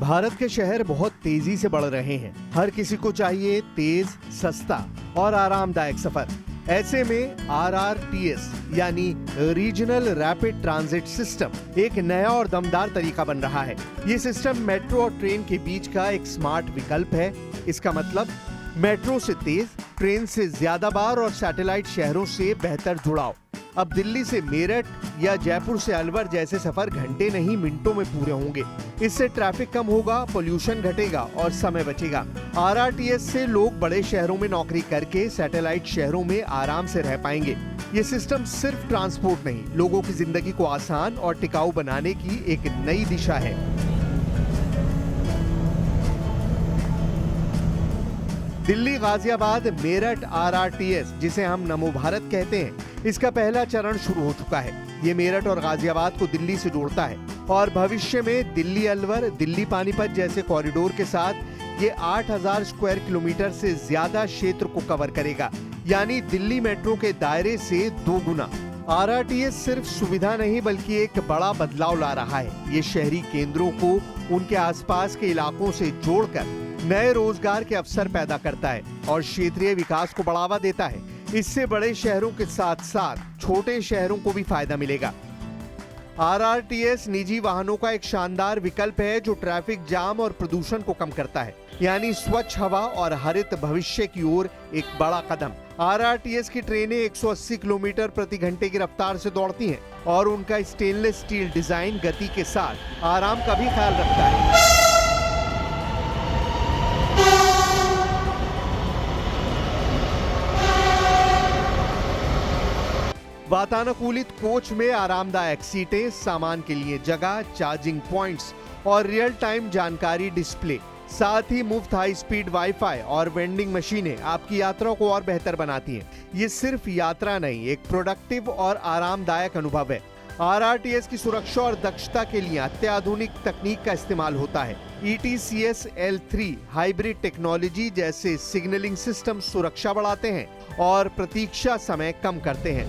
भारत के शहर बहुत तेजी से बढ़ रहे हैं। हर किसी को चाहिए तेज, सस्ता और आरामदायक सफर। ऐसे में RRTS यानी रीजनल रैपिड ट्रांजिट सिस्टम एक नया और दमदार तरीका बन रहा है। ये सिस्टम मेट्रो और ट्रेन के बीच का एक स्मार्ट विकल्प है। इसका मतलब मेट्रो से तेज, ट्रेन से ज्यादा बार और सैटेलाइट शहरों से बेहतर जुड़ाव। अब दिल्ली से मेरठ या जयपुर से अलवर जैसे सफर घंटे नहीं मिनटों में पूरे होंगे। इससे ट्रैफिक कम होगा, पोल्यूशन घटेगा और समय बचेगा। RRTS से लोग बड़े शहरों में नौकरी करके सैटेलाइट शहरों में आराम से रह पाएंगे। ये सिस्टम सिर्फ ट्रांसपोर्ट नहीं, लोगों की जिंदगी को आसान और टिकाऊ बनाने की एक नई दिशा है। दिल्ली गाजियाबाद मेरठ RRTS, जिसे हम नमो भारत कहते हैं, इसका पहला चरण शुरू हो चुका है। ये मेरठ और गाजियाबाद को दिल्ली से जोड़ता है और भविष्य में दिल्ली अलवर, दिल्ली पानीपत जैसे कॉरिडोर के साथ ये 8000 स्क्वायर किलोमीटर से ज्यादा क्षेत्र को कवर करेगा, यानी दिल्ली मेट्रो के दायरे से 2 गुना। RRTS सिर्फ सुविधा नहीं बल्कि एक बड़ा बदलाव ला रहा है। ये शहरी केंद्रों को उनके आसपास के इलाकों से जोड़कर नए रोजगार के अवसर पैदा करता है और क्षेत्रीय विकास को बढ़ावा देता है। इससे बड़े शहरों के साथ साथ छोटे शहरों को भी फायदा मिलेगा। RRTS निजी वाहनों का एक शानदार विकल्प है जो ट्रैफिक जाम और प्रदूषण को कम करता है, यानी स्वच्छ हवा और हरित भविष्य की ओर एक बड़ा कदम। RRTS की ट्रेनें 180 किलोमीटर प्रति घंटे की रफ्तार से दौड़ती हैं और उनका स्टेनलेस स्टील डिजाइन गति के साथ आराम का भी ख्याल रखता है। वातानुकूलित कोच में आरामदायक सीटें, सामान के लिए जगह, चार्जिंग पॉइंट्स और रियल टाइम जानकारी डिस्प्ले, साथ ही मुफ्त हाई स्पीड वाईफाई और वेंडिंग मशीनें आपकी यात्रा को और बेहतर बनाती हैं। ये सिर्फ यात्रा नहीं, एक प्रोडक्टिव और आरामदायक अनुभव है। RRTS की सुरक्षा और दक्षता के लिए अत्याधुनिक तकनीक का इस्तेमाल होता है। ETCS L3 हाइब्रिड टेक्नोलॉजी जैसे सिग्नलिंग सिस्टम सुरक्षा बढ़ाते हैं और प्रतीक्षा समय कम करते हैं।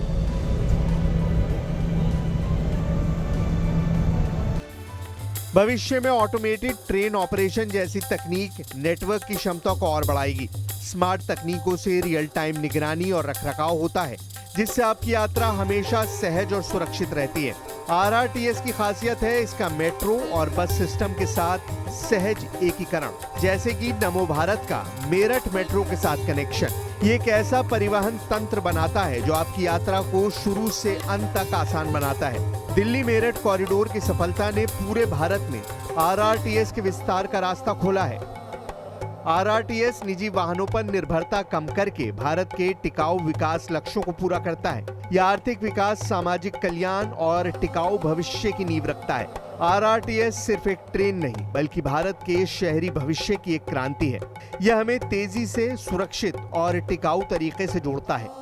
भविष्य में ऑटोमेटेड ट्रेन ऑपरेशन जैसी तकनीक नेटवर्क की क्षमता को और बढ़ाएगी। स्मार्ट तकनीकों से रियल टाइम निगरानी और रखरखाव होता है, जिससे आपकी यात्रा हमेशा सहज और सुरक्षित रहती है। RRTS की खासियत है इसका मेट्रो और बस सिस्टम के साथ सहज एकीकरण, जैसे कि नमो भारत का मेरठ मेट्रो के साथ कनेक्शन। ये एक ऐसा परिवहन तंत्र बनाता है जो आपकी यात्रा को शुरू से अंत तक आसान बनाता है। दिल्ली मेरठ कॉरिडोर की सफलता ने पूरे भारत में RRTS के विस्तार का रास्ता खोला है। RRTS निजी वाहनों पर निर्भरता कम करके भारत के टिकाऊ विकास लक्ष्यों को पूरा करता है। यह आर्थिक विकास, सामाजिक कल्याण और टिकाऊ भविष्य की नींव रखता है। RRTS सिर्फ एक ट्रेन नहीं बल्कि भारत के शहरी भविष्य की एक क्रांति है। यह हमें तेजी से, सुरक्षित और टिकाऊ तरीके से जोड़ता है।